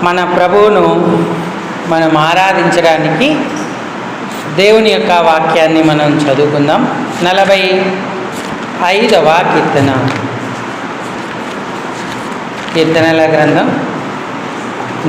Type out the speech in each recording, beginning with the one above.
మన ప్రభువును మనం ఆరాధించడానికి దేవుని యొక్క వాక్యాన్ని మనం చదువుకుందాం. 45వ కీర్తన, కీర్తనల గ్రంథం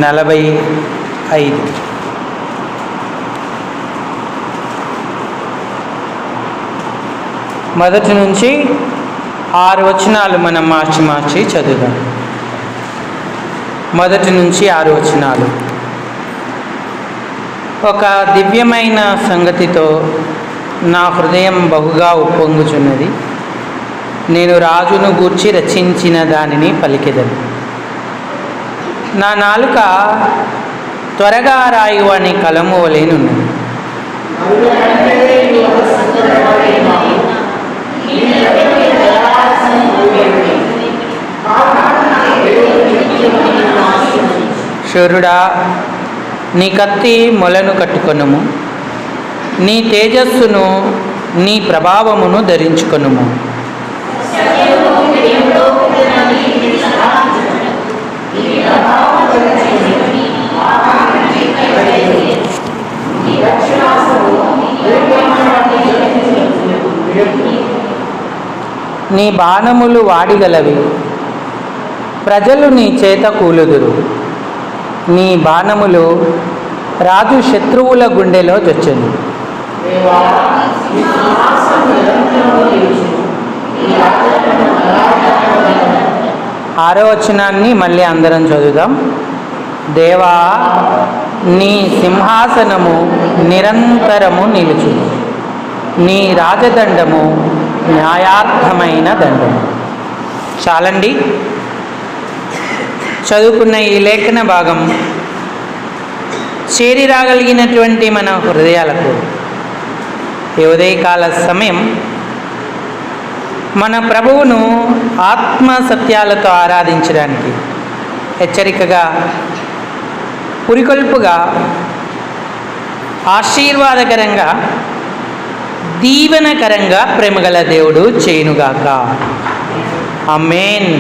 45. మొదటి నుంచి 6 వచనాలు మనం మార్చి చదువుదాం. మొదటి నుంచి 6 వచనాలు. ఒక దివ్యమైన సంగతితో నా హృదయం బహుగా ఉప్పొంగుచున్నది. నేను రాజును గూర్చి రచించిన దానిని పలికెదను. నా నాలుక త్వరగా రాయు అని కలము వలెనున్నది. శూరుడా, నీ కత్తి మొలను కట్టుకొనుము, నీ తేజస్సును నీ ప్రభావమును ధరించుకొనుము. నీ బాణములు వాడిగలవి, ప్రజలు నీ చేత కూలుదురు. నీ బాణములు రాజు శత్రువుల గుండెలో చొచ్చెను. 6వ వచనాన్ని మళ్ళీ అందరం చదువుదాం. దేవా, నీ సింహాసనము నిరంతరము నిలుచును, నీ రాజదండము న్యాయార్థమైన దండము. చాలండి. చదువుకున్న ఈ లేఖన భాగం చేరి రాగలిగినటువంటి మన హృదయాలకు ఈ ఉదయకాల సమయం మన ప్రభువును ఆత్మ సత్యాలతో ఆరాధించడానికి హెచ్చరికగా, పురికొల్పుగా, ఆశీర్వాదకరంగా, దీవెనకరంగా ప్రేమగల దేవుడు చేయునుగాక. ఆమేన్.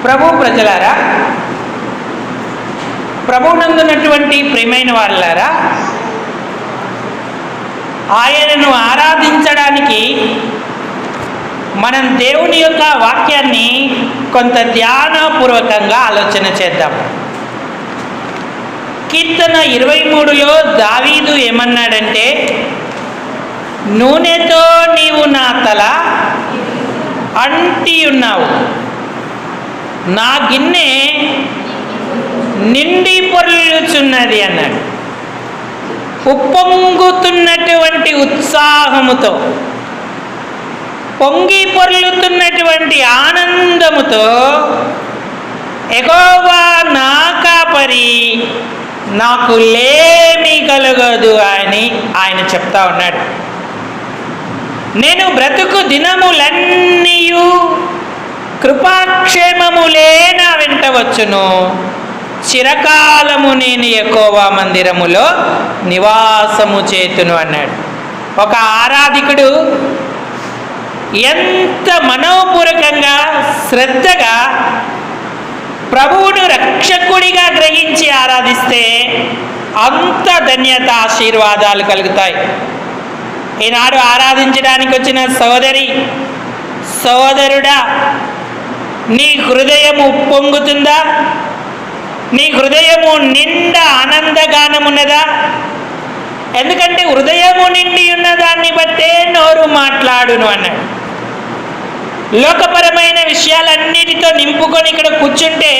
ప్రభు ప్రజలారా, ప్రభువునందున్నటువంటి ప్రియమైన వాళ్ళారా, ఆయనను ఆరాధించడానికి మనం దేవుని యొక్క వాక్యాన్ని కొంత ధ్యానపూర్వకంగా ఆలోచన చేద్దాం. కీర్తన 23లో దావీదు ఏమన్నాడంటే, నూనెతో నీవు నా తల అంటి ఉన్నావు, నా గిన్నె నిండి పొర్లుచున్నది అన్నాడు. ఉప్పొంగుతున్నటువంటి ఉత్సాహముతో, పొంగి పొర్లుతున్నటువంటి ఆనందముతో, యెహోవా నా కాపరి, నాకు లేమి కలగదు అని ఆయన చెప్తా ఉన్నాడు. నేను బ్రతుకు దినములన్నీయు కృపాక్షేమములే నా వెంట వచ్చును, చిరకాలము నేను యెహోవా మందిరములో నివాసము చేతును అన్నాడు. ఒక ఆరాధికుడు ఎంత మనోపూర్వకంగా, శ్రద్ధగా ప్రభువును రక్షకుడిగా గ్రహించి ఆరాధిస్తే అంత ధన్యత, ఆశీర్వాదాలు కలుగుతాయి. ఈనాడు ఆరాధించడానికి వచ్చిన సోదరి, సోదరుడా, నీ హృదయము ఉప్పొంగుతుందా? నీ హృదయము నిండా ఆనందగానమున్నదా? ఎందుకంటే హృదయము నిండి ఉన్నదాన్ని బట్టే నోరు మాట్లాడును అన్నాడు. లోకపరమైన విషయాలన్నిటితో నింపుకొని ఇక్కడ కూర్చుంటే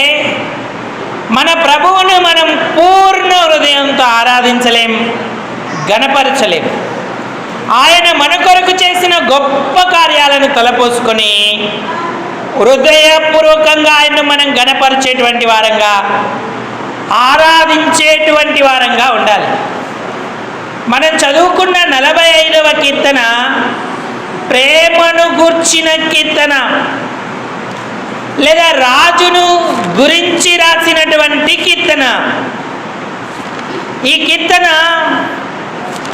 మన ప్రభువును మనం పూర్ణ హృదయంతో ఆరాధించలేం, గణపరచలేం. ఆయన మన కొరకు చేసిన గొప్ప కార్యాలను తలపోసుకొని హృదయపూర్వకంగా ఆయన్ను మనం గణపరిచేటువంటి వారంగా, ఆరాధించేటువంటి వారంగా ఉండాలి. మనం చదువుకున్న 45వ కీర్తన ప్రేమను గూర్చిన కీర్తన, లేదా రాజును గురించి రాసినటువంటి కీర్తన. ఈ కీర్తన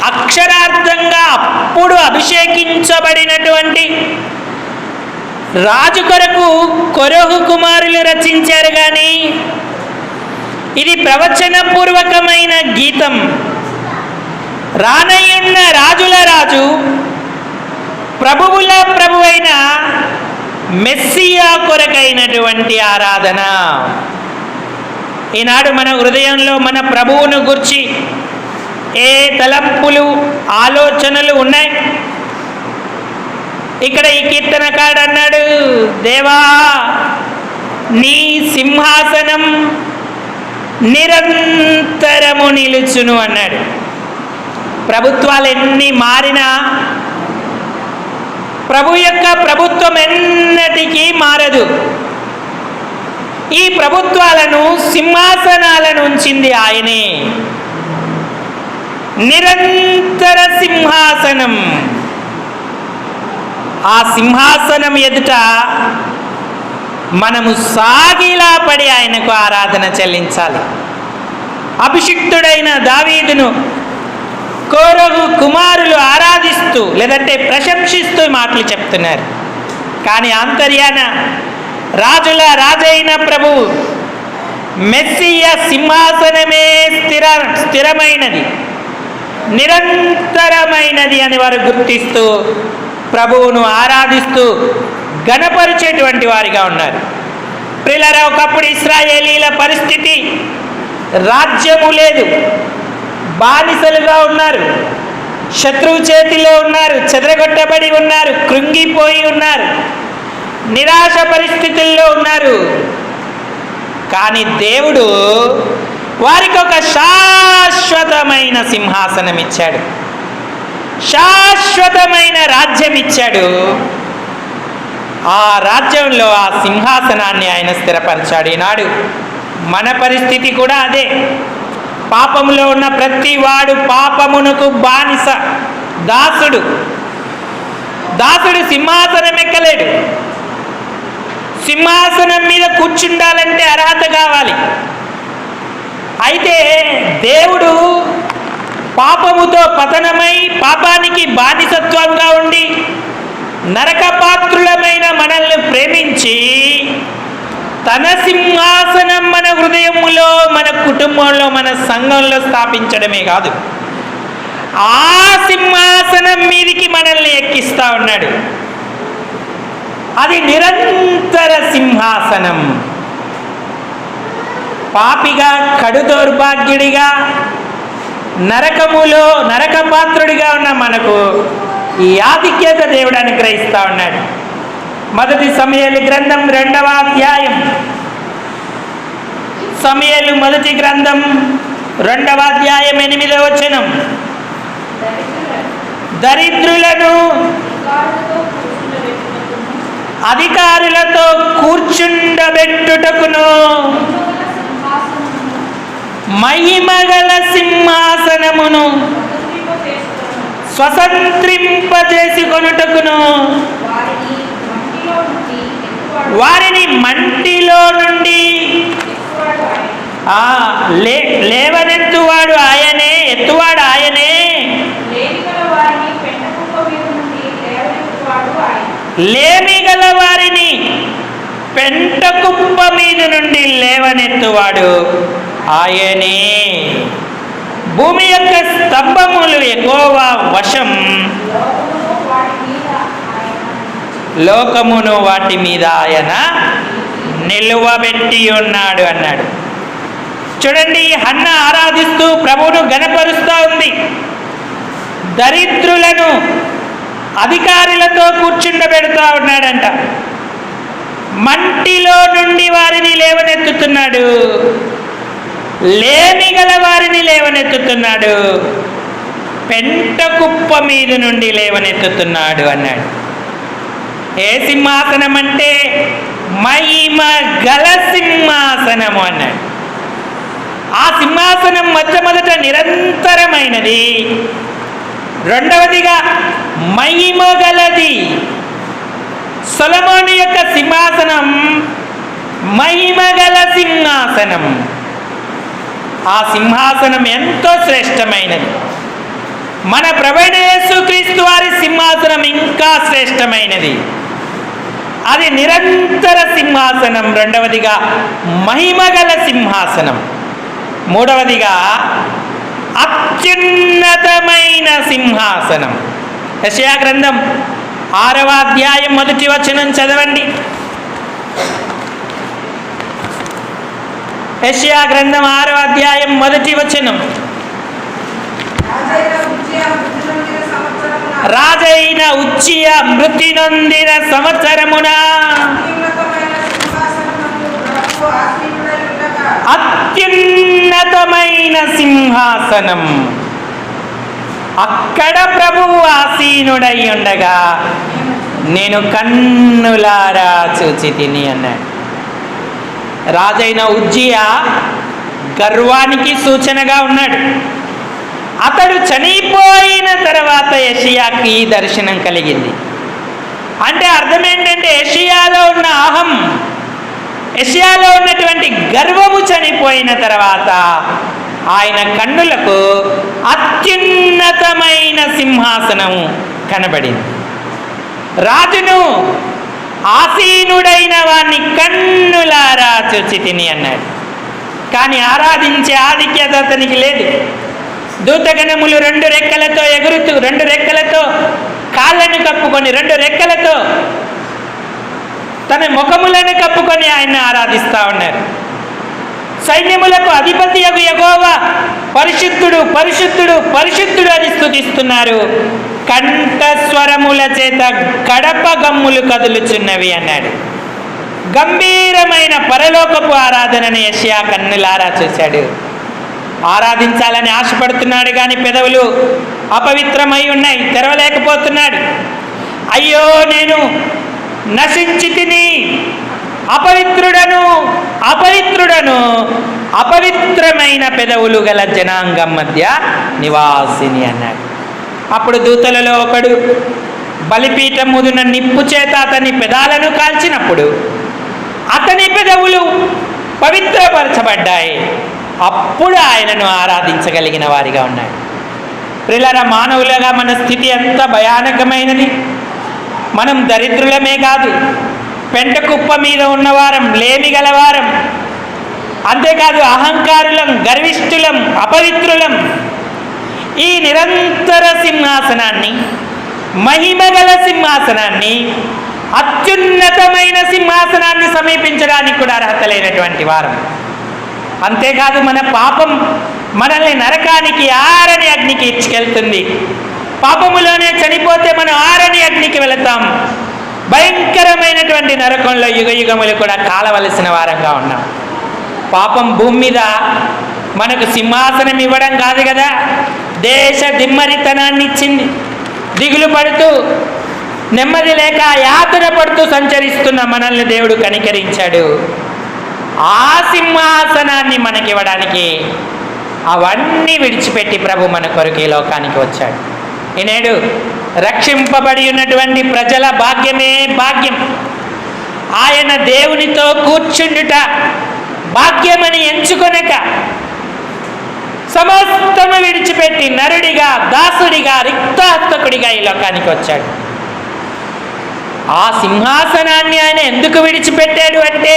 అక్షరార్థంగా అప్పుడు అభిషేకించబడినటువంటి రాజు కొరకు కొరహు కుమారులు రచించారు. కానీ ఇది ప్రవచనపూర్వకమైన గీతం. రానయ్యున్న రాజుల రాజు, ప్రభువుల ప్రభువైన మెస్సియా కొరకైనటువంటి ఆరాధన. ఈనాడు మన హృదయంలో మన ప్రభువును గురించి ఏ తలంపులు, ఆలోచనలు ఉన్నాయి? ఇక్కడ ఈ కీర్తనకాడు అన్నాడు, దేవా నీ సింహాసనం నిరంతరము నిలుచును అన్నాడు. ప్రభుత్వాలు ఎన్ని మారినా ప్రభు యొక్క ప్రభుత్వం ఎన్నటికీ మారదు. ఈ ప్రభుత్వాలను, సింహాసనాలను ఉంచింది ఆయనే. నిరంతర సింహాసనం. ఆ సింహాసనం ఎదుట మనము సాగిలా పడి ఆయనకు ఆరాధన చెల్లించాలి. అభిషిక్తుడైన దావీదును కోరహు కుమారులు ఆరాధిస్తూ లేదంటే ప్రశంసిస్తూ మాటలు చెప్తున్నారు. కానీ అంతర్యాన రాజుల రాజైన ప్రభు మెస్సియా సింహాసనమే స్థిరమైనది, నిరంతరమైనది అని వారు గుర్తిస్తూ ప్రభువును ఆరాధిస్తూ ఘనపరిచేటువంటి వారిగా ఉన్నారు. ప్రియులారా, ఒకప్పుడు ఇశ్రాయేలీల పరిస్థితి రాజ్యము లేదు, బానిసలుగా ఉన్నారు, శత్రువు చేతిలో ఉన్నారు, చెదరగొట్టబడి ఉన్నారు, కృంగిపోయి ఉన్నారు, నిరాశ పరిస్థితుల్లో ఉన్నారు. కానీ దేవుడు వారికి ఒక శాశ్వతమైన సింహాసనం ఇచ్చాడు, శాశ్వతమైన రాజ్యం ఇచ్చాడు. ఆ రాజ్యంలో ఆ సింహాసనాన్ని ఆయన స్థిరపరిచాడు. ఈనాడు మన పరిస్థితి కూడా అదే. పాపములో ఉన్న ప్రతి వాడు పాపమునకు బానిస, దాసుడు. దాసుడు సింహాసనం ఎక్కలేడు. సింహాసనం మీద కూర్చుండాలంటే అర్హత కావాలి. అయితే దేవుడు పాపముతో పతనమై పాపానికి బానిసత్వంగా ఉండి నరకపాత్రులమైన మనల్ని ప్రేమించి తన సింహాసనం మన హృదయములో, మన కుటుంబంలో, మన సంఘంలో స్థాపించడమే కాదు, ఆ సింహాసనం మీదికి మనల్ని ఎక్కిస్తా ఉన్నాడు. అది నిరంతర సింహాసనం. పాపిగా, కడు దౌర్భాగ్యుడిగా, నరకములో నరకపాత్రుడిగా ఉన్న మనకు ఈ ఆధిక్యత దేవుడు అనుగ్రహిస్తా ఉన్నాడు. మొదటి సమూయేలు గ్రంథం 2వ అధ్యాయం. సమూయేలు మొదటి గ్రంథం 2వ అధ్యాయం 8వ వచనం. దరిద్రులను అధికారులతో కూర్చుండబెట్టుటకును మహిమగల సింహాసనమును స్వతంత్రింపజేసుకొనుటకును వారిని మంటిలో నుండి లేవనెత్తువాడు ఆయనే, ఎత్తువాడు ఆయనే. లేమిగల వారిని పెంట కుప్ప మీద నుండి లేవనెత్తువాడు ఆయనే. భూమి యొక్క స్తంభములు యెహోవా వశం, లోకమును వాటి మీద ఆయన నిలువబెట్టి ఉన్నాడు అన్నాడు. చూడండి, హన్న ఆరాధిస్తూ ప్రభువును గణపరుస్తూ ఉంది. దరిద్రులను అధికారులతో కూర్చుండబెడుతూ ఉన్నాడంట. మంటిలో నుండి వారిని లేవనెత్తుతున్నాడు, లేమిగల వారిని లేవనెత్తుతున్నాడు, పెంట కుప్ప మీద నుండి లేవనెత్తుతున్నాడు అన్నాడు. ఏ సింహాసనం అంటే మహిమ గల సింహాసనము అన్నాడు. ఆ సింహాసనం మొట్టమొదట నిరంతరమైనది, రెండవదిగా మహిమ గలది. సొలొమోను యొక్క సింహాసనం మహిమ గల సింహాసనం. ఆ సింహాసనం ఎంతో శ్రేష్టమైనది. మన ప్రభువైన యేసుక్రీస్తు వారి సింహాసనం ఇంకా శ్రేష్టమైనది. అది నిరంతర సింహాసనం, రెండవదిగా మహిమగల సింహాసనం. మూడవదిగా అత్యున్నతమైన సింహాసనం. యెషయా గ్రంథం 6వ అధ్యాయం 1వ వచనం చదవండి. యెషయా గ్రంథం 6వ అధ్యాయం 1వ వచనం. రాజైన ఉజ్జియా మృతి నొందిన సంవత్సరమున అత్యున్నతమైన సింహాసనం, అక్కడ ప్రభువు ఆసీనుడై ఉండగా నేను కన్నులారా చూచి తిని అన్నాడు. రాజైన ఉజ్జియా గర్వానికి సూచనగా ఉన్నాడు. అతడు చనిపోయిన తర్వాత యెషయాకి ఈ దర్శనం కలిగింది. అంటే అర్థం ఏంటంటే యెషయాలో ఉన్న అహం, యెషయాలో ఉన్నటువంటి గర్వము చనిపోయిన తర్వాత ఆయన కన్నులకు అత్యున్నతమైన సింహాసనం కనబడింది. రాజును ఆసీనుడైన వాణ్ణి కన్నులారా చూచి తిని అన్నాడు. కానీ ఆరాధించే ఆధిక్యత అతనికి లేదు. దూతగణములు 2 రెక్కలతో ఎగురుతూ, 2 రెక్కలతో కాళ్ళను కప్పుకొని, 2 రెక్కలతో తన ముఖములను కప్పుకొని ఆయన ఆరాధిస్తూ ఉన్నారు. సైన్యములకు అధిపతి యెహోవా పరిశుద్ధుడు, పరిశుద్ధుడు, పరిశుద్ధుడు అని స్తుతిస్తున్నారు. కంఠస్వరముల చేత గడప గమ్ములు కదులుచున్నవి అన్నాడు. గంభీరమైన పరలోకపు ఆరాధనని యెషయా కన్నులారా చూశాడు. ఆరాధించాలని ఆశపడుతున్నాడు, కానీ పెదవులు అపవిత్రమై ఉన్నాయి, తెరవలేకపోతున్నాడు. అయ్యో నేను నశించి తిని, అపవిత్రుడను, అపవిత్రుడను, అపవిత్రమైన పెదవులు గల జనాంగం మధ్య నివాసిని అన్నాడు. అప్పుడు దూతలలో ఒకడు బలిపీఠం ముదున నిప్పు చేత అతని పెదాలను కాల్చినప్పుడు అతని పెదవులు పవిత్రపరచబడ్డాయి. అప్పుడు ఆయనను ఆరాధించగలిగిన వారిగా ఉన్నాడు. ప్రియులారా, మానవులుగా మన స్థితి ఎంత భయానకమైనది. మనం దరిద్రులమే కాదు, పెంట కుప్ప మీద ఉన్నవారం, లేమి గలవారం. అంతేకాదు అహంకారులం, గర్విష్ఠులం, అపవిత్రులం. ఈ నిరంతర సింహాసనాన్ని, మహిమగల సింహాసనాన్ని, అత్యున్నతమైన సింహాసనాన్ని సమీపించడానికి కూడా అర్హత లేనటువంటి వారం. అంతేకాదు మన పాపం మనల్ని నరకానికి, ఆరని అగ్నికి ఇచ్చుకెళ్తుంది. పాపములోనే చనిపోతే మనం ఆరని అగ్నికి వెళతాం. భయంకరమైనటువంటి నరకంలో యుగయుగములు కూడా కాలవలసిన వారంగా ఉన్నాం. పాపం భూమి మీద మనకు సింహాసనం ఇవ్వడం కాదు కదా, దేశ దిమ్మరితనాన్ని ఇచ్చింది. దిగులు పడుతూ, నెమ్మది లేక యాతన పడుతూ సంచరిస్తున్న మనల్ని దేవుడు కనికరించాడు. ఆ సింహాసనాన్ని మనకివ్వడానికి అవన్నీ విడిచిపెట్టి ప్రభు మన కొరకు ఈ లోకానికి వచ్చాడు. ఈనేడు రక్షింపబడి ఉన్నటువంటి ప్రజల భాగ్యమే భాగ్యం. ఆయన దేవునితో కూర్చుండుట భాగ్యమని ఎంచుకొనక సమస్తము విడిచిపెట్టి నరుడిగా, దాసుడిగా, రిక్తహస్తకుడిగా ఈ లోకానికి వచ్చాడు. ఆ సింహాసనాన్ని ఆయన ఎందుకు విడిచిపెట్టాడు అంటే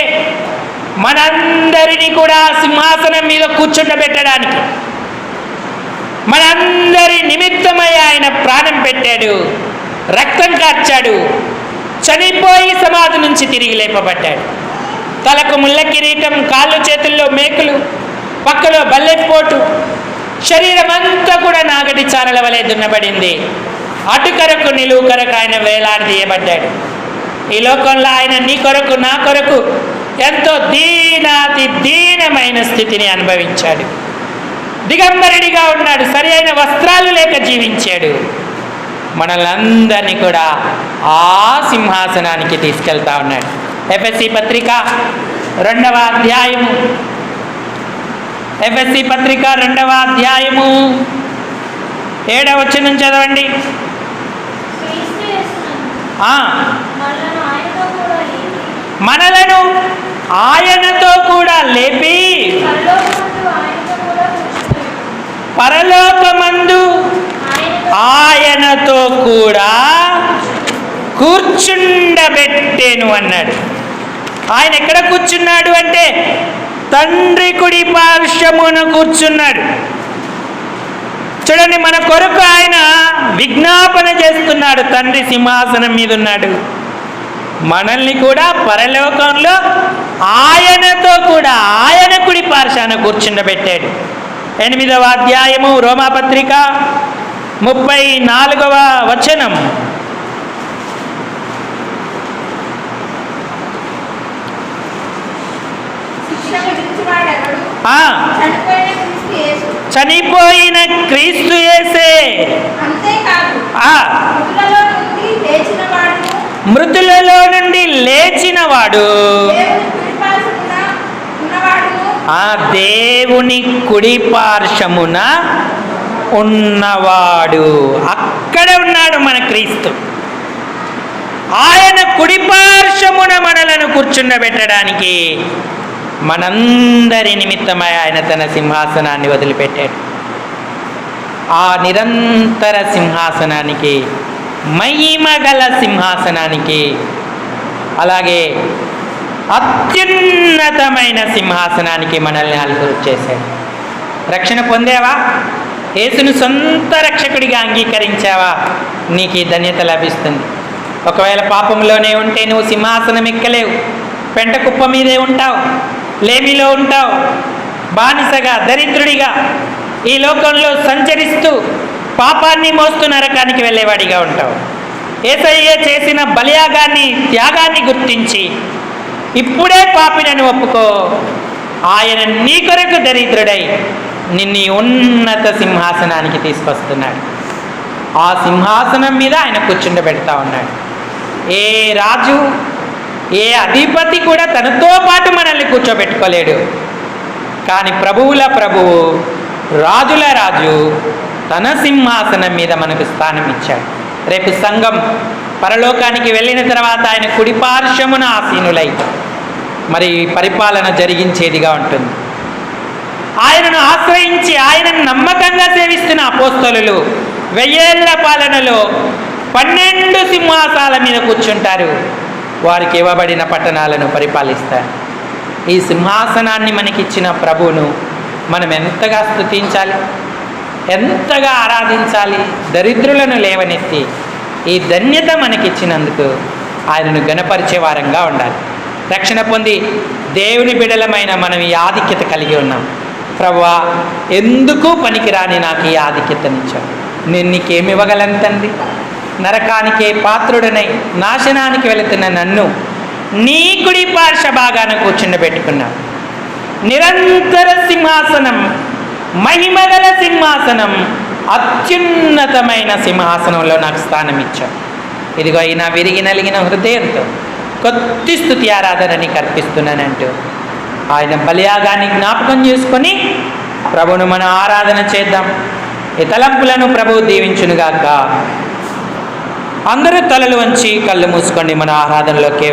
మనందరినీ కూడా సింహాసనం మీద కూర్చుండబెట్టడానికి, మనందరి నిమిత్తమై ఆయన ప్రాణం పెట్టాడు, రక్తం కార్చాడు, చనిపోయి సమాధి నుంచి తిరిగి లేపబడ్డాడు. తలకు ముళ్ళ కిరీటం, కాళ్ళు చేతుల్లో మేకులు, పక్కలో బల్లెపోటు, శరీరం అంతా కూడా నాగటి చారల వలె దున్నబడింది. అటు కొరకు నిలువు కొరకు ఆయన వేలాడదీయబడ్డాడు. ఈ లోకంలో ఆయన నీ కొరకు, నా కొరకు ఎంతో దీనాతి దీనమైన స్థితిని అనుభవించాడు. దిగంబరుడిగా ఉన్నాడు, సరి అయిన వస్త్రాలు లేక జీవించాడు. మనలందరినీ కూడా ఆ సింహాసనానికి తీసుకెళ్తా ఉన్నాడు. ఎఫెసీ పత్రిక 2వ అధ్యాయము, ఎఫెసీ పత్రిక 2వ అధ్యాయము 7వ వచనం చదవండి. మనలను ఆయనతో కూడా లేపి పరలోకమందు ఆయనతో కూడా కూర్చుండబెట్టేను అన్నాడు. ఆయన ఎక్కడ కూర్చున్నాడు అంటే తండ్రి కుడి పార్శ్వమున కూర్చున్నాడు. చూడండి, మన కొరకు ఆయన విజ్ఞాపన చేస్తున్నాడు. తండ్రి సింహాసనం మీద ఉన్నాడు. మనల్ని కూడా పరలోకంలో ఆయనతో కూడా ఆయన కుడి పార్శ్వాన కూర్చుండబెట్టాడు. 8వ అధ్యాయము రోమాపత్రిక 34వ వచనం. చనిపోయిన క్రీస్తు యేసే, మృతులలో నుండి లేచినవాడు, ఆ దేవుని కుడి పార్శ్వమున ఉన్నవాడు. అక్కడ ఉన్నాడు మన క్రీస్తు. ఆయన కుడి పార్శ్వమున మనలను కూర్చుండబెట్టడానికి మనందరి నిమిత్తమై ఆయన తన సింహాసనాన్ని వదిలిపెట్టాడు. ఆ నిరంతర సింహాసనానికి, మహిమగల సింహాసనానికి, అలాగే అత్యున్నతమైన సింహాసనానికి మనల్ని అలుగురు చేశాడు. రక్షణ పొందేవా? యేసును సొంత రక్షకుడిగా అంగీకరించావా? నీకు ఈ ధన్యత లభిస్తుంది. ఒకవేళ పాపంలోనే ఉంటే నువ్వు సింహాసనం ఎక్కలేవు. పెంట కుప్ప మీదే ఉంటావు, లేమిలో ఉంటావు, బానిసగా, దరిద్రుడిగా ఈ లోకంలో సంచరిస్తూ పాపాన్ని మోస్తూ నరకానికి వెళ్ళేవాడిగా ఉంటావు. యేసయ్య చేసిన బలియాగాన్ని, త్యాగాన్ని గుర్తించి ఇప్పుడే పాపినని ఒప్పుకో. ఆయన నీ కొరకు దరిద్రుడై నిన్ను ఉన్నత సింహాసనానికి తీసుకొస్తున్నాడు. ఆ సింహాసనం మీద ఆయన కూర్చుండబెడతా ఉన్నాడు. ఏ రాజు, ఏ అధిపతి కూడా తనతో పాటు మనల్ని కూర్చోబెట్టుకోలేడు. కానీ ప్రభువుల ప్రభువు, రాజుల రాజు తన సింహాసనం మీద మనకు స్థానం ఇచ్చాడు. రేపు సంఘం పరలోకానికి వెళ్ళిన తర్వాత ఆయన కుడి పార్శ్వమున ఆసీనులై మరి పరిపాలన జరిగించేదిగా ఉంటుంది. ఆయనను ఆశ్రయించి ఆయనను నమ్మకంగా సేవిస్తున్న అపోస్తలులు 1000 ఏళ్ల పాలనలో 12 సింహాసాల మీద కూర్చుంటారు. వారికి ఇవ్వబడిన పట్టణాలను పరిపాలిస్తారు. ఈ సింహాసనాన్ని మనకిచ్చిన ప్రభువును మనం ఎంతగా స్తుతించాలి, ఎంతగా ఆరాధించాలి. దరిద్రులను లేవనెత్తి ఈ ధన్యత మనకిచ్చినందుకు ఆయనను గణపరిచే వారంగా ఉండాలి. రక్షణ పొంది దేవుని బిడలమైన మనం ఈ ఆధిక్యత కలిగి ఉన్నాం. ప్రభువా, ఎందుకు పనికిరాని నాకు ఈ ఆధిక్యతనిచ్చావు? నేను నీకేమి ఇవ్వగలను తండ్రి? నరకానికే పాత్రుడనై నాశనానికి వెళుతున్న నన్ను నీ కుడి పార్శ్వ భాగాన కూర్చుండబెట్టుకున్నావు. నిరంతర సింహాసనం, మహిమగల సింహాసనం, అత్యున్నతమైన సింహాసనంలో నాకు స్థానం ఇచ్చావు. ఇదిగో అయినా విరిగి నలిగిన హృదయంతో కొద్ది స్తుతి ఆరాధన నీకు అర్పిస్తున్నానంటూ ఆయన బలియాగాన్ని జ్ఞాపకం చేసుకొని ప్రభువును మనం ఆరాధన చేద్దాం. ఈ తలంపులను ప్రభువు దీవించునుగాక. అందరూ తలలు వంచి కళ్ళు మూసుకోండి. మన ఆరాధనలోకి